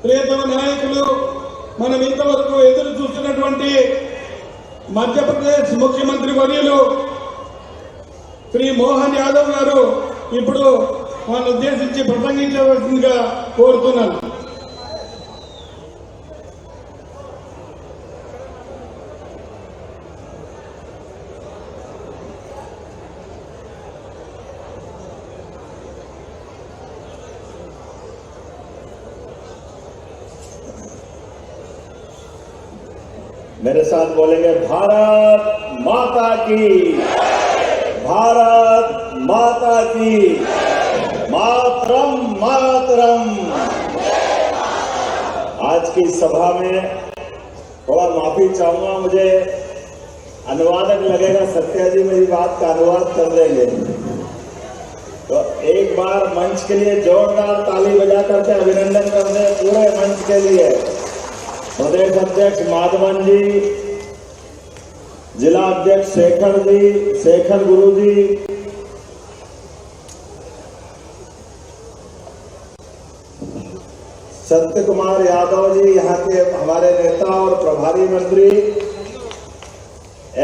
ప్రియతమ నాయకులు, మనం ఇంతవరకు ఎదురు చూస్తున్నటువంటి మధ్యప్రదేశ్ ముఖ్యమంత్రి వర్యులు శ్రీ మోహన్ యాదవ్ గారు ఇప్పుడు వాళ్ళని ఉద్దేశించి ప్రసంగించవలసిందిగా కోరుతున్నాను. मेरे साथ बोलेंगे भारत माता की, भारत माता की, मातरम मातरम। आज की सभा में थोड़ा माफी चाहूंगा, मुझे अनुवादक लगेगा, सत्या जी मेरी बात का अनुवाद कर देंगे, तो एक बार मंच के लिए जोरदार ताली बजा करके अभिनंदन कर दें पूरे मंच के लिए। प्रदेश अध्यक्ष माधवन जी, जिला अध्यक्ष शेखर गुरु जी, सत्य कुमार यादव जी, यहाँ के हमारे नेता और प्रभारी मंत्री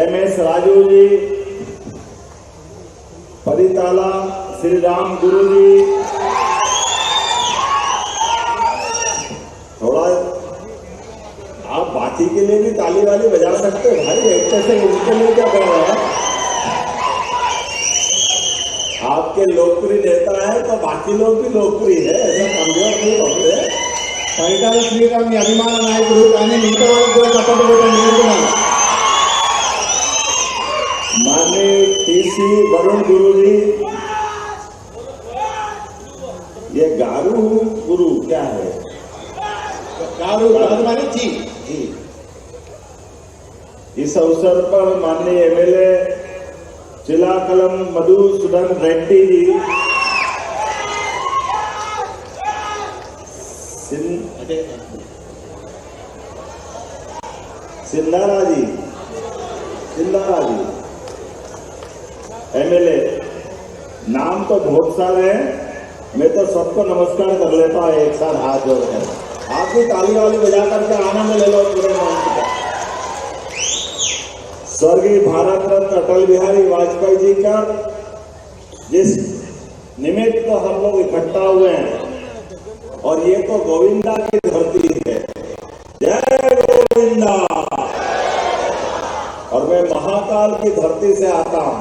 MS राजू जी, परिताला श्री राम गुरु जी, थोड़ा आप बाकी के लिए भी ताली वाली बजा सकते हो भाई, एक से उनके लिए क्या कर रहा है? आपके लोकप्रिय नेता है तो बाकी लोग भी लोकप्रिय है, ऐसा कमजोर नहीं होते। పరిటాల శ్రీరామ్ ని అభిమాన నాయకుడు, కానీ మిగతా వాళ్ళకి కూడా తప్పట్టు పెట్టండి. माननीय TC वरुण गुरु जी, ये गारू गुरु क्या है? गारू मानी जी। इस अवसर पर माननीय MLA चिलाकलम मधुसूदन रेड्डी जी, सिंधारा जी MLA, नाम तो बहुत सारे हैं, मैं तो सबको नमस्कार कर लेता हूँ एक साथ हाथ जोड़कर। आप भी ताली वाली बजा करके आनंद ले लो पूरे मंच का। स्वर्गीय भारत रत्न अटल बिहारी वाजपेयी जी का जिस निमित्त तो हम लोग इकट्ठा हुए हैं, और ये तो गोविंदा की धरती है, जय गोविंदा। और मैं महाकाल की धरती से आता हूं,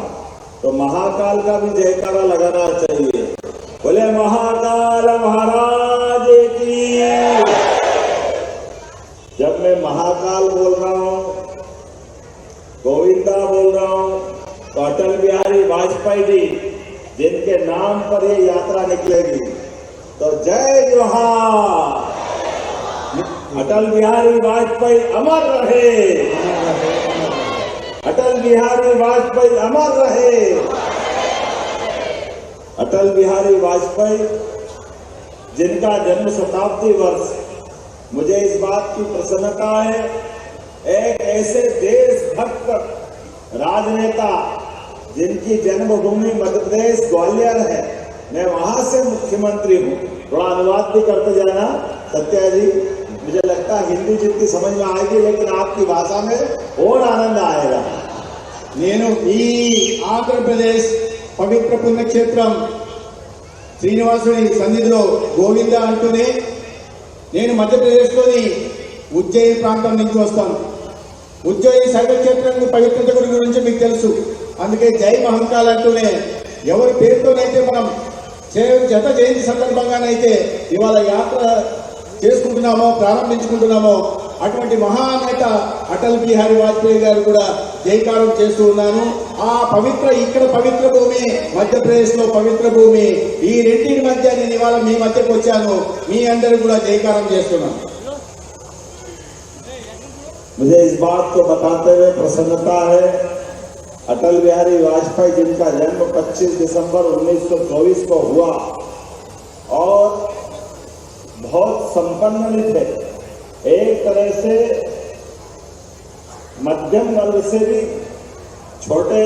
तो महाकाल का भी जयकारा लगाना चाहिए। बोले महाकाल महाराज की। जब मैं महाकाल बोल रहा हूं, गोविंदा बोल रहा हूं, तो अटल बिहारी वाजपेयी जी जिनके नाम पर ये यात्रा निकलेगी, तो जय जोहार। अटल बिहारी वाजपेयी अमर रहे, अटल बिहारी वाजपेयी अमर रहे। अटल बिहारी वाजपेयी जिनका जन्म शताब्दी वर्ष, मुझे इस बात की प्रसन्नता है, एक ऐसे देशभक्त राजनेता जिनकी जन्मभूमि मध्य प्रदेश ग्वालियर है, मैं वहां से मुख्यमंत्री हूं। थोड़ा अनुवाद भी करते जाना सत्या जी, मुझे लगता है हिंदी जितनी समझ में आएगी, लेकिन आपकी भाषा में और आनंद आएगा। నేను ఈ ఆంధ్రప్రదేశ్ పవిత్ర పుణ్యక్షేత్రం శ్రీనివాసుని సన్నిధిలో గోవింద అంటూనే నేను మధ్యప్రదేశ్లోని ఉజ్జయిని ప్రాంతం నుంచి వస్తాను. ఉజ్జయిని శైవక్షేత్రం పవిత్రత గురించి మీకు తెలుసు, అందుకే జై మహంకాల్ అంటూనే ఎవరి పేరుతోనైతే మనం జత జయంతి సందర్భంగానైతే ఇవాళ యాత్ర చేసుకుంటున్నామో ప్రారంభించుకుంటున్నామో అటువంటి మహానేత అటల్ బిహారీ వాజ్పేయి గారు కూడా జైకారం చేస్తూ ఉన్నాను. ఆ పవిత్ర ఇక్కడ పవిత్ర భూమి, మధ్యప్రదేశ్ లో పవిత్ర భూమి, ఈ రెండింటి మధ్య నేను ఇవాళ మీ మధ్యకు వచ్చాను. మీ అందరూ కూడా జైకారం చేస్తున్నాను. मुझे इस बात को बताते हुए प्रसन्नता है, अटल बिहारी वाजपेयी जिनका जन्म 25 दिसंबर 1924 को हुआ और बहुत संपन्न भी थे, एक तरह से मध्यम वर्ग से भी छोटे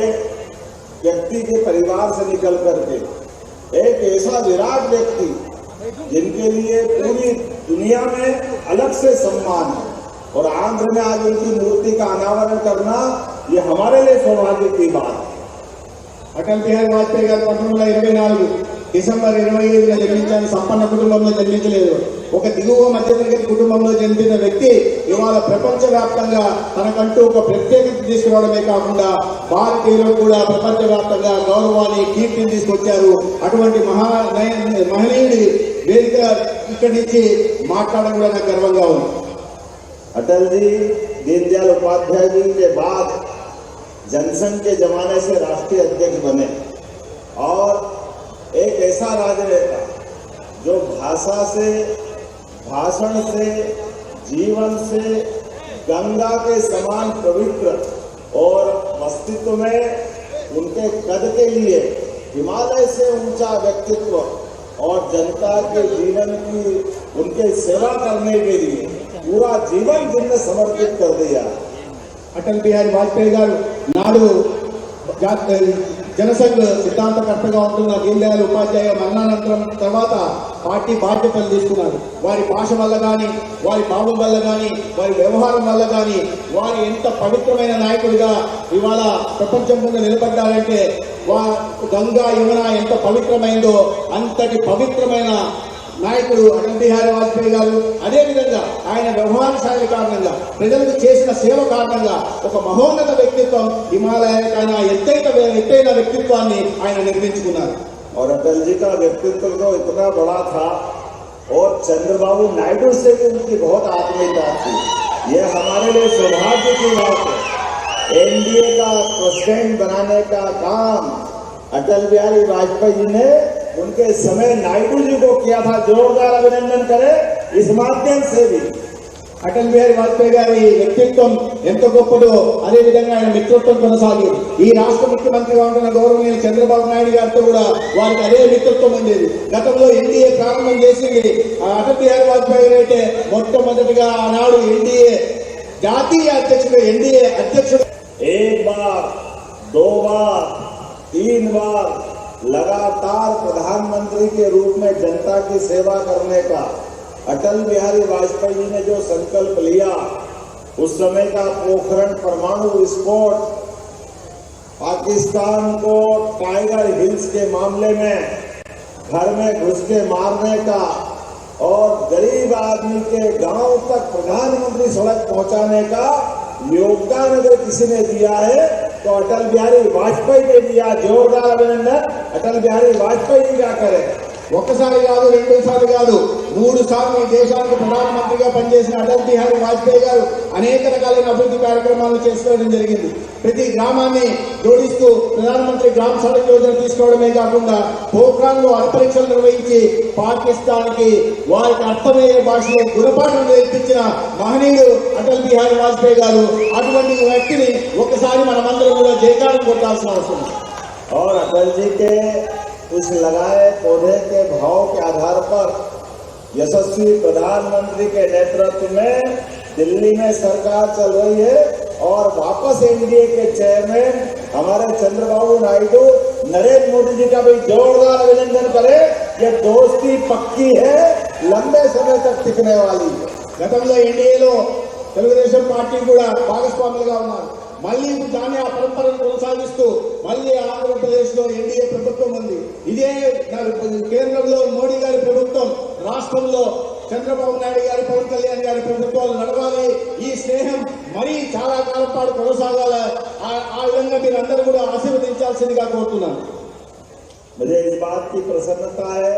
व्यक्ति के परिवार से निकल करके एक ऐसा विराट व्यक्ति जिनके लिए पूरी दुनिया में अलग से सम्मान है और आंध्र में आज उनकी मूर्ति का अनावरण करना ये हमारे लिए सौभाग्य की बात है। అటల్ బిహారీ వాజ్పేయి గారు 1924 డిసెంబర్ 25న జన్మించారు. సంపన్న కుటుంబంలో జన్మించలేదు. ఒక దిగువ మధ్యతరగతి కుటుంబంలో జన్మించిన వ్యక్తి ఇవాళ ప్రపంచవ్యాప్తంగా తనకంటూ ఒక ప్రత్యేకత తీసుకురావడమే కాకుండా భారతీయులకు కూడా ప్రపంచవ్యాప్తంగా గౌరవాన్ని, కీర్తిని తీసుకొచ్చారు. అటువంటి మహనీయుడి వేదిక ఇక్కడి నుంచి మాట్లాడడం కూడా నాకు గర్వంగా ఉంది. अटल जी दीनदयाल उपाध्याय जी के बाद जनसंघ के जमाने से राष्ट्रीय अध्यक्ष बने और एक ऐसा राजनेता जो भाषा से, भाषण से, जीवन से गंगा के समान पवित्र और अस्तित्व में उनके कद के लिए हिमालय से ऊंचा व्यक्तित्व और जनता के जीवन की उनके सेवा करने के लिए पूरा जीवन जिनने समर्पित कर दिया। అటల్ బిహారీ వాజ్పేయి గారు నాడు జనసంఘ్ సిద్ధాంతకర్తగా ఉంటున్న దీన్ దయాళ్ ఉపాధ్యాయ మరణానంతరం తర్వాత పార్టీ బాధ్యతలు తీసుకున్నారు. వారి భాష వల్ల కానీ, వారి భావం వల్ల కానీ, వారి వ్యవహారం వల్ల కానీ వారు ఎంత పవిత్రమైన నాయకుడిగా ఇవాళ ప్రపంచం ముందు నిలబడ్డారంటే గంగా యమున ఎంత పవిత్రమైందో అంతటి పవిత్రమైన నాయకుడు అటల్ బిహారీ వాజ్పేయి గారు. అదేవిధంగా ఆయన వ్యవహార శైలి కారణంగా, ప్రజలకు చేసిన సేవ కారణంగా ఒక మహోన్నత వ్యక్తిత్వం, హిమాలయానికైనా ఎత్తైన వ్యక్తిత్వాన్ని ఆయన నిర్మించుకున్నారు. और अटल जी का व्यक्तित्व तो इतना बड़ा था और चंद्रबाबू नायडू से भी उनकी बहुत आत्मीयता थी। ये हमारे लिए सौभाग्य की बात है। एनडीए का प्रेसिडेंट बनाने का काम अटल बिहारी वाजपेयी जी ने उनके समय नायडू जी को किया था। जोरदार अभिनंदन करें इस माध्यम से भी। అటల్ బిహారీ వాజ్పేయి గారి వ్యక్తిత్వం ఎంత గొప్పదో అదే విధంగా ఆయన మిత్రత్వం కొనసాగేది. ఈ రాష్ట్ర ముఖ్యమంత్రిగా ఉంటున్న గౌరవనీయులు చంద్రబాబు నాయుడు గారితో కూడా వారికి అదే మిత్రత్వం ఉండేది. గతంలో ఎన్డీఏ ప్రారంభం చేసింది అటల్ బిహారీ వాజ్పేయి గారు అయితే మొట్టమొదటిగా ఆనాడు ఎన్డీఏ జాతీయ అధ్యక్షుడు, ఎన్డీఏ అధ్యక్షుడు. एक बार, दो बार, 3 बार लगातार प्रधानमंत्री के रूप में जनता की सेवा करने का अटल बिहारी वाजपेयी जी ने जो संकल्प लिया, उस समय का पोखरण परमाणु विस्फोट, पाकिस्तान को टाइगर हिल्स के मामले में घर में घुस के मारने का और गरीब आदमी के गांव तक प्रधानमंत्री सड़क पहुंचाने का योगदान अगर किसी ने दिया है तो अटल बिहारी वाजपेयी ने दिया। जोरदार अभिनंदन अटल बिहारी वाजपेयी जी का करें। ఒక్కసారి కాదు, 2 సార్లు కాదు, 3 సార్లు ఈ దేశానికి ప్రధానమంత్రిగా పనిచేసిన అటల్ బిహారీ వాజ్పేయి గారు అనేక రకాలైన అభివృద్ధి కార్యక్రమాలు చేసుకోవడం జరిగింది. ప్రతి గ్రామాన్ని జోడిస్తూ ప్రధానమంత్రి గ్రామ సడక్ యోజన తీసుకోవడమే కాకుండా పోఖ్రాన్లో అణుపరీక్షలు నిర్వహించి పాకిస్తాన్కి వారికి అర్థమయ్యే భాషలో గుణపాఠం నేర్పించిన మహనీయుడు అటల్ బిహారీ వాజ్పేయి గారు. అటువంటి వ్యక్తిని ఒక్కసారి మనమందరం కూడా జయకారం కొట్టాల్సిన అవసరం. और अटल जी के उस लगाए पौधे के भाव के आधार पर यशस्वी प्रधानमंत्री के नेतृत्व में दिल्ली में सरकार चल रही है और वापस एनडीए के चेयरमैन हमारे चंद्रबाबू नायडू, नरेंद्र मोदी जी का भी जोरदार अभिनंदन करें। ये दोस्ती पक्की है, लंबे समय तक टिकने वाली है। గతంలో ఎన్డీఏలో తెలుగుదేశం పార్టీ కూడా భాగస్వాములుగా ఉన్నారు. మళ్ళీ దాన్ని ఆ పరంపరను కొనసాగిస్తూ మళ్ళీ ఆంధ్రప్రదేశ్ లో ఎన్డీఏ ప్రభుత్వం ఉంది. ఇదే కేంద్రంలో మోడీ గారి ప్రభుత్వం, రాష్ట్రంలో చంద్రబాబు నాయుడు గారి, పవన్ కళ్యాణ్ గారి ప్రభుత్వాలు నడవాలి. ఈ స్నేహం మరీ చాలా కాలం పాటు కొనసాగాలి. ఆ విధంగా మీరు అందరూ కూడా ఆశీర్వదించాల్సిందిగా కోరుతున్నాను. मुझे इस बात की प्रसन्नता है,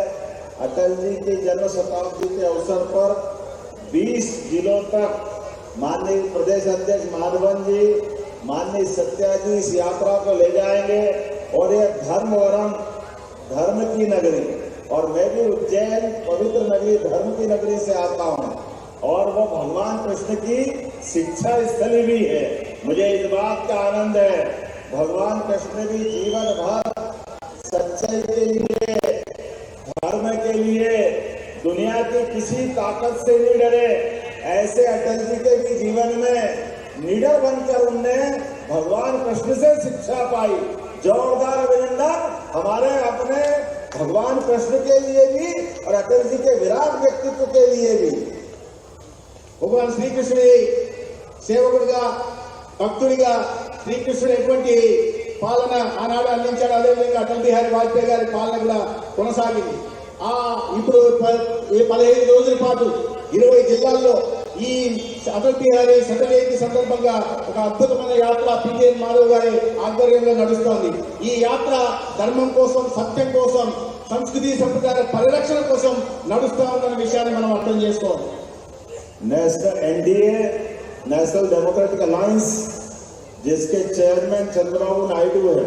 अटल जी की जन्म शताब्दी के अवसर पर 20 जिलों तक माननीय प्रदेश अध्यक्ष माधवन जी, माननीय सत्या जी इस यात्रा को ले जाएंगे और ये धर्म की नगरी, और मैं भी उज्जैन पवित्र नगरी धर्म की नगरी से आता हूँ और वो भगवान कृष्ण की शिक्षा स्थली भी है। मुझे इस बात का आनंद है, भगवान कृष्ण भी जीवन भर सच्चाई के लिए, धर्म के लिए दुनिया की किसी ताकत से नहीं डरे। ऐसे अटल जी के भी जीवन में लीडर बनकर उनने भगवान कृष्ण से शिक्षा पाई। जोरदार अभिनंदन हमारे अपने भगवान कृष्ण के लिए भी और अटल जी के विराट व्यक्तित्व के लिए भी। భగవాన్ శ్రీకృష్ణుడి సేవకుడిగా భక్తుడిగా శ్రీకృష్ణుడు ఎటువంటి పాలన ఆనాడు అందించాడు, అదేవిధంగా అటల్ బిహారీ వాజ్పేయి గారి పాలన కూడా కొనసాగింది. ఇప్పుడు 15 రోజుల పాటు 20 జిల్లాల్లో ఈ అటల్ బిహారీ శత జయంతి సందర్భంగా ఒక అద్భుతమైన యాత్ర పిటిఎన్ మాధవ్ గారి ఆధ్వర్యంలో నడుస్తోంది. ఈ యాత్ర ధర్మం కోసం, సత్యం కోసం, సంస్కృతి సంప్రదాయాల పరిరక్షణ కోసం నడుస్తా ఉందన్న విషయాన్ని మనం అర్థం చేసుకోవాలి. National NDA national democratic alliance जिसके चेयरमैन चंद्रबाबू नायडू है,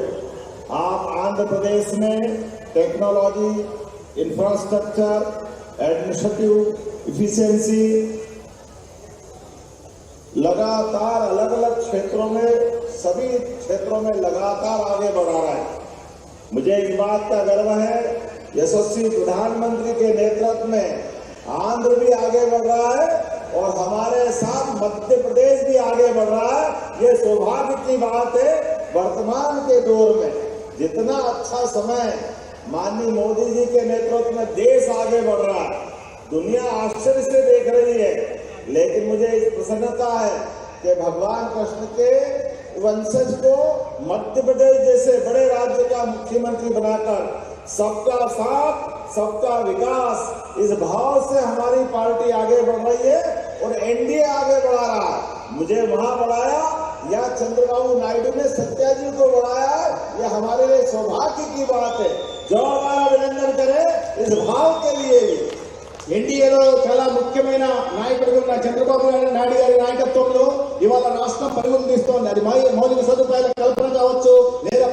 आप आंध्र प्रदेश में टेक्नोलॉजी, इंफ्रास्ट्रक्चर, एडमिनिस्ट्रेटिव इफिशिएंसी लगातार अलग अलग क्षेत्रों में, सभी क्षेत्रों में लगातार आगे बढ़ा रहा है। मुझे इस बात का गर्व है, यशस्वी प्रधानमंत्री के नेतृत्व में आंध्र भी आगे बढ़ रहा है और हमारे साथ मध्य प्रदेश भी आगे बढ़ रहा है। ये सौभाग्य की बात है। वर्तमान के दौर में जितना अच्छा समय माननीय मोदी जी के नेतृत्व में देश आगे बढ़ रहा है, दुनिया आश्चर्य से देख रही है। लेकिन मुझे इस प्रसन्नता है कि भगवान कृष्ण के वंशज को मध्य प्रदेश जैसे बड़े राज्य का मुख्यमंत्री बनाकर सबका साथ सबका विकास, इस भाव से हमारी पार्टी आगे बढ़ रही है और एनडीए आगे बढ़ा रहा है। मुझे वहां बढ़ाया या चंद्रबाबू नायडू ने सत्या जी को बढ़ाया, यह हमारे लिए सौभाग्य की बात है। जोरदार अभिनंदन करें इस भाव के लिए भी। ఎన్డీఏలో చాలా ముఖ్యమైన నాయకుడిగా ఉన్న చంద్రబాబు నాయుడు గారి నాయకత్వంలో ఇవాళ రాష్ట్రం పరుగులు తీస్తోంది. అది మౌలిక సదుపాయాల కల్పన కావచ్చు, లేదా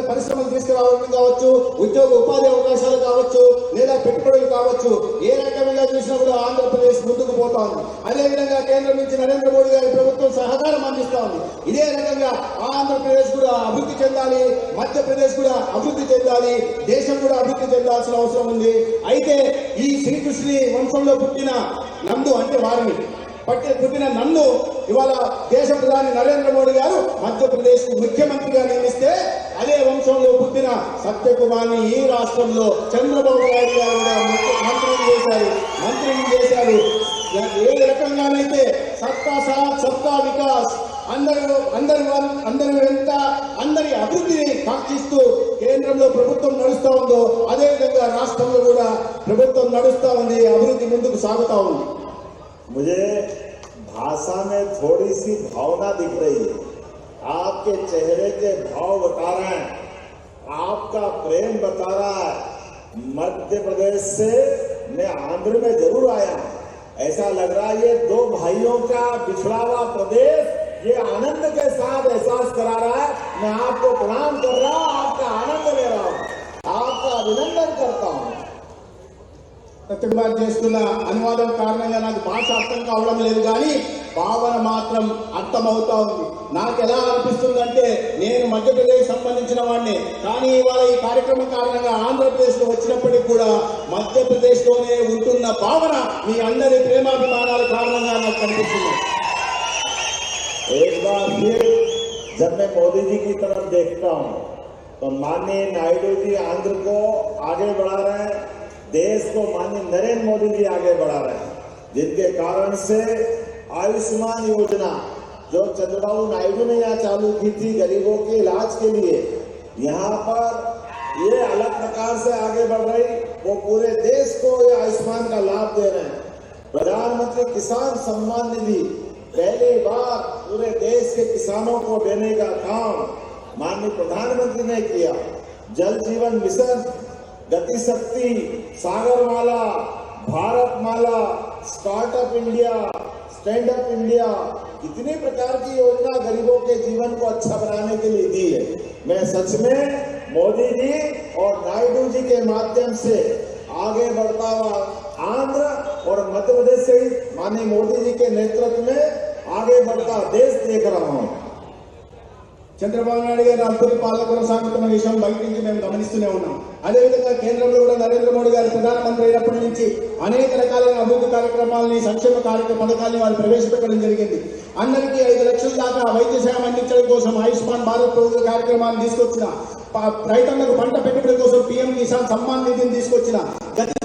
పరిశ్రమలు తీసుకురావడం కావచ్చు, ఉద్యోగ ఉపాధి అవకాశాలు కావచ్చు, లేదా పెట్టుబడులు కావచ్చు, ఏ రకంగా చూసినా కూడా ఆంధ్రప్రదేశ్ ముందుకు పోతా ఉంది. అదేవిధంగా కేంద్రం నుంచి నరేంద్ర మోడీ గారి ప్రభుత్వం సహకారం అందిస్తా ఉంది. ఇదే రకంగా ఆంధ్రప్రదేశ్ కూడా అభివృద్ధి చెందాలి, మధ్యప్రదేశ్ కూడా అభివృద్ధి చెందాలి, దేశం కూడా అభివృద్ధి చెందాల్సిన అవసరం ఉంది. అయితే ఈ శ్రీకృష్ణుని వంశంలో పుట్టిన నందు, అంటే వారిని పుట్టిన నన్ను ఇవాళ దేశ ప్రధాని నరేంద్ర మోడీ గారు మధ్యప్రదేశ్ కు ముఖ్యమంత్రిగా నియమిస్తే, అదే వంశంలో పుట్టిన సత్యకుమార్ని ఈ రాష్ట్రంలో చంద్రబాబు నాయుడు గారు కూడా మంత్రిని చేశారు. ఏ రకంగానైతే సబ్కా సాత్ సబ్కా వికాస్, అందరి వెంట అందరి అభివృద్ధిని కాంక్షిస్తూ కేంద్రంలో ప్రభుత్వం నడుస్తా ఉందో, అదేవిధంగా రాష్ట్రంలో కూడా ప్రభుత్వం నడుస్తా ఉంది, అభివృద్ధి ముందుకు సాగుతా ఉంది. मुझे भाषा में थोड़ी सी भावना दिख रही है, आपके चेहरे के भाव बता रहे हैं, आपका प्रेम बता रहा है। मध्य प्रदेश से मैं आंध्र में जरूर आया हूं, ऐसा लग रहा है ये दो भाइयों का बिछड़ा हुआ प्रदेश ये आनंद के साथ एहसास करा रहा है। मैं आपको प्रणाम कर रहा हूं, आपका आनंद ले रहा हूं, आपका अभिनंदन करता हूं। సత్యకుమార్ చేస్తున్న అనువాదం కారణంగా నాకు భాష అర్థం కావడం లేదు, కానీ భావన మాత్రం అర్థమవుతా ఉంది. నాకు ఎలా అనిపిస్తుందంటే, నేను మధ్యప్రదేశ్ సంబంధించిన వాడిని, కానీ ఇవాళ ఈ కార్యక్రమం కారణంగా ఆంధ్రప్రదేశ్ లో వచ్చినప్పటికీ కూడా మధ్యప్రదేశ్ లోనే ఉంటున్న భావన మీ అందరి ప్రేమాభిమానాల కారణంగా నాకు కనిపిస్తుంది. एक बार फिर जब मैं मोदी जी की तरफ देखता हूं तो माननीय नायडू जी आंध्र को आगे बढ़ा रहे हैं, देश को माननीय नरेंद्र मोदी जी आगे बढ़ा रहे हैं, जिनके कारण से आयुष्मान योजना जो चंद्रबाबु नायडू ने यहाँ चालू की थी गरीबों के इलाज के लिए, यहाँ पर ये अलग प्रकार से आगे बढ़ रही, वो पूरे देश को ये आयुष्मान का लाभ दे रहे हैं। प्रधानमंत्री किसान सम्मान निधि पहली बार पूरे देश के किसानों को देने का काम माननीय प्रधानमंत्री ने किया। जल जीवन मिशन, गति शक्ति, Sagarmala, Bharatmala, startup India, stand up India, इतनी प्रकार की योजना गरीबों के जीवन को अच्छा बनाने के लिए दी है। मैं सच में मोदी जी और नायडू जी के माध्यम से आगे बढ़ता हुआ आंध्र और मध्य प्रदेश से माननीय मोदी जी के नेतृत्व में आगे बढ़ता देश देख रहा हूं। చంద్రబాబు నాయుడు గారి అద్భుత పాలన కొనసాగుతున్న విషయం బయట నుంచి మేము గమనిస్తూనే ఉన్నాం. అదేవిధంగా కేంద్రంలో కూడా నరేంద్ర మోడీ గారు ప్రధానమంత్రి అయినప్పటి నుంచి అనేక రకాలైన అభివృద్ధి కార్యక్రమాలని, సంక్షేమ పథకాలని వారు ప్రవేశపెట్టడం జరిగింది. అందరికీ 5 లక్షల దాకా వైద్య సేవ అందించడం కోసం ఆయుష్మాన్ భారత్ ప్రభుత్వ కార్యక్రమాన్ని తీసుకొచ్చిన, రైతులకు పంట పెట్టుబడి కోసం పీఎం కిసాన్ సమ్మాన్ నిధిని తీసుకొచ్చిన, గతి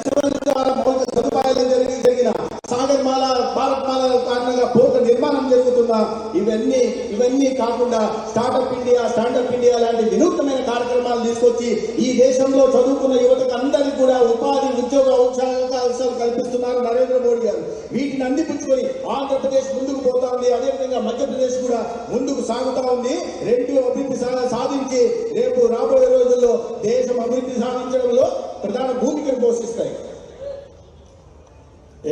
ద్వారా మౌలిక సదుపాయాలు జరిగిన, సాగర్ మాల, భారత్ మాల కారణంగా పోర్టు నిర్మాణం జరుగుతున్న ఇవన్నీ కాకుండా స్టార్టప్ ఇండియా లాంటి వినూత్నమైన కార్యక్రమాలు తీసుకొచ్చి ఈ దేశంలో చదువుకున్న యువతకు అందరికీ కూడా ఉపాధి, ఉద్యోగ అవకాశాలు కల్పిస్తున్నారు నరేంద్ర మోడీ గారు. వీటిని అందిపుచ్చుకొని ఆంధ్రప్రదేశ్ ముందుకు పోతా ఉంది. అదేవిధంగా మధ్యప్రదేశ్ కూడా ముందుకు సాగుతా ఉంది. రెండు అభివృద్ధి సాధించి రేపు రాబోయే రోజుల్లో దేశం అభివృద్ధి సాధించడంలో ప్రధాన భూమికను పోషిస్తాయి.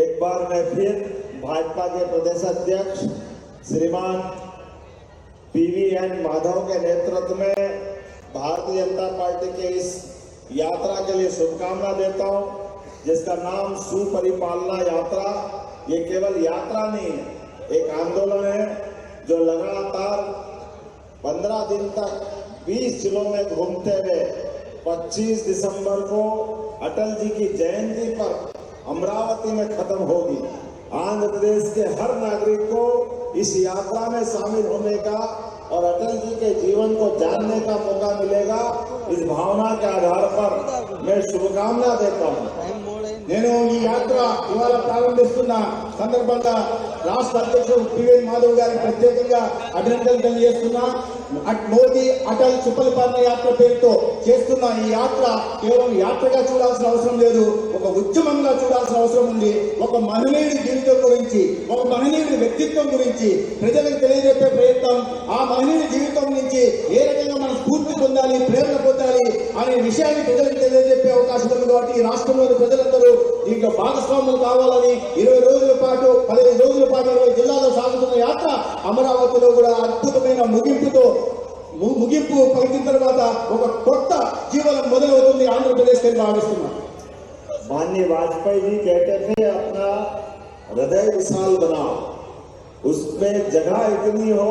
एक बार मैं फिर भाजपा के प्रदेश अध्यक्ष श्रीमान PVN माधव के नेतृत्व में भारतीय जनता पार्टी के इस यात्रा के लिए शुभकामना देता हूं, जिसका नाम सुपरिपालना यात्रा। ये केवल यात्रा नहीं है, एक आंदोलन है जो लगातार 15 दिन तक 20 जिलों में घूमते हुए 25 दिसंबर को अटल जी की जयंती पर अमरावती में खत्म होगी। आंध्र प्रदेश के हर नागरिक को इस यात्रा में शामिल होने का और अटल जी के जीवन को जानने का मौका मिलेगा। इस भावना के आधार पर मैं शुभकामना देता हूं। నేను ఈ యాత్ర ఇవాళ ప్రారంభిస్తున్న సందర్భంగా రాష్ట్ర అధ్యక్షుడు పివిఎన్ మాధవ్ గారికి ప్రత్యేకంగా అభినందనలు తెలియజేస్తున్నా. మోదీ అటల్ సుపరిపాలన యాత్ర పేరుతో చేస్తున్న ఈ యాత్ర కేవలం యాత్రగా చూడాల్సిన అవసరం లేదు, ఒక ఉద్యమంగా చూడాల్సిన అవసరం ఉంది. ఒక మహనీయుడి జీవితం గురించి, ఒక మహనీయుడి వ్యక్తిత్వం గురించి ప్రజలకు తెలియజెప్పే ప్రయత్నం, ఆ మహనీయుడి జీవితం నుంచి ఏ రకంగా మనం స్ఫూర్తి పొందాలి, ప్రేరణ పొందాలి అనే విషయాన్ని ప్రజలకు తెలియజెప్పే అవకాశం ఉంది. కాబట్టి ఈ రాష్ట్రంలోని ప్రజలందరూ దీంట్లో భాగస్వాములు కావాలని 20 రోజుల పాటు 15 రోజుల పాటు 20 జిల్లాల్లో సాగుతున్న యాత్ర అమరావతిలో కూడా అద్భుతమైన ముగింపు పలికిన తర్వాత ఒక కొత్త జీవనం మొదలవుతుంది ఆంధ్రప్రదేశ్ అని భావిస్తున్నాం. माननीय वाजपेयी जी कहते थे अपना हृदय विशाल बनाओ, उसमें जगह इतनी हो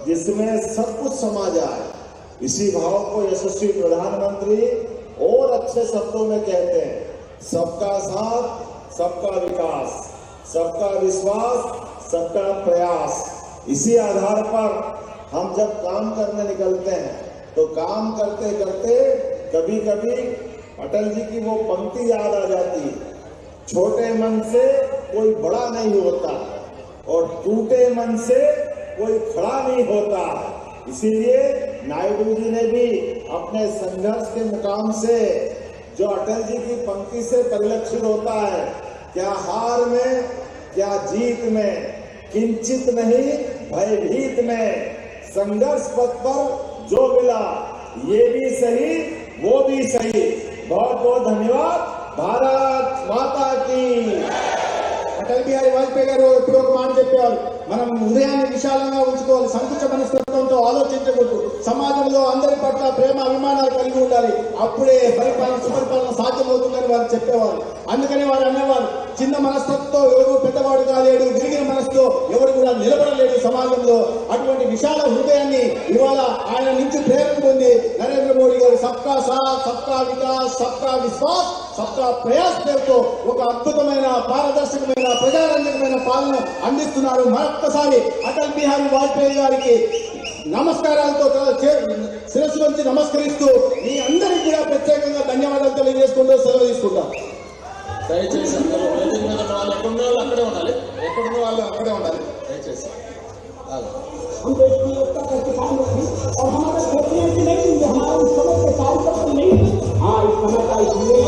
जिसमें सब कुछ समा जाए। इसी भाव को यशस्वी प्रधानमंत्री और अच्छे शब्दों में कहते हैं, सबका साथ, सबका विकास, सबका विश्वास, सबका प्रयास। इसी आधार पर हम जब काम करने निकलते हैं तो काम करते करते कभी कभी अटल जी की वो पंक्ति याद आ जाती है, छोटे मन से कोई बड़ा नहीं होता और टूटे मन से कोई खड़ा नहीं होता। इसीलिए नायडू जी ने भी अपने संघर्ष के मुकाम से जो अटल जी की पंक्ति से परिलक्षित होता है, क्या हार में क्या जीत में, किंचित नहीं भयभीत में, संघर्ष पथ पर जो मिला ये भी सही वो भी सही। बहुत बहुत धन्यवाद। भारत माता की। అటల్ బిహారీ వాజ్పేయి గారు ఎప్పుడో ఒక మాట చెప్పేవారు, మనం హృదయాన్ని విశాలంగా ఉంచుకోవాలి, సంకుచ మనస్తత్వంతో ఆలోచించకూడదు, సమాజంలో అందరి పట్ల ప్రేమ అభిమానాలు కలిగి ఉండాలి, అప్పుడే సుపరిపాలన సాధ్యమవుతుందని వారు చెప్పేవారు. అందుకని వారు అనేవారు, చిన్న మనస్తత్వంతో ఎవరు పెద్దవాడు కాలేడు, విరిగిన మనసుతో ఎవరు కూడా నిలబడలేడు సమాజంలో. అటువంటి విశాల హృదయాన్ని ఇవాళ ఆయన నుంచి ప్రేరణ పొంది నరేంద్ర మోడీ గారు సబ్కా సాత్, సబ్కా వికాస్, సబ్కా విశ్వాస్, సబ్కా ప్రయాస్ పేరుతో ఒక అద్భుతమైన పారదర్శకమైన ప్రజారంజకమైన పాలన అందిస్తున్నారు. మరొక్కసారి అటల్ బిహారీ వాజ్పేయి గారికి నమస్కారాలతో శిరస్సు నుంచి నమస్కరిస్తూ మీ అందరికీ కూడా ప్రత్యేకంగా ధన్యవాదాలు తెలియజేసుకుంటూ సెలవు తీసుకుంటాం. దయచేసి అందరూ వేదిక మీద ఉన్న వాళ్ళు ఎక్కడున్న వాళ్ళు అక్కడే ఉండాలి, ఎక్కడున్న వాళ్ళు అక్కడే ఉండాలి దయచేసి. हम देश की एकता का किसान नहीं और हमारा सोचने की नहीं, हमारा उस समय के कार्यक्रम नहीं। हाँ, इस समय का इसलिए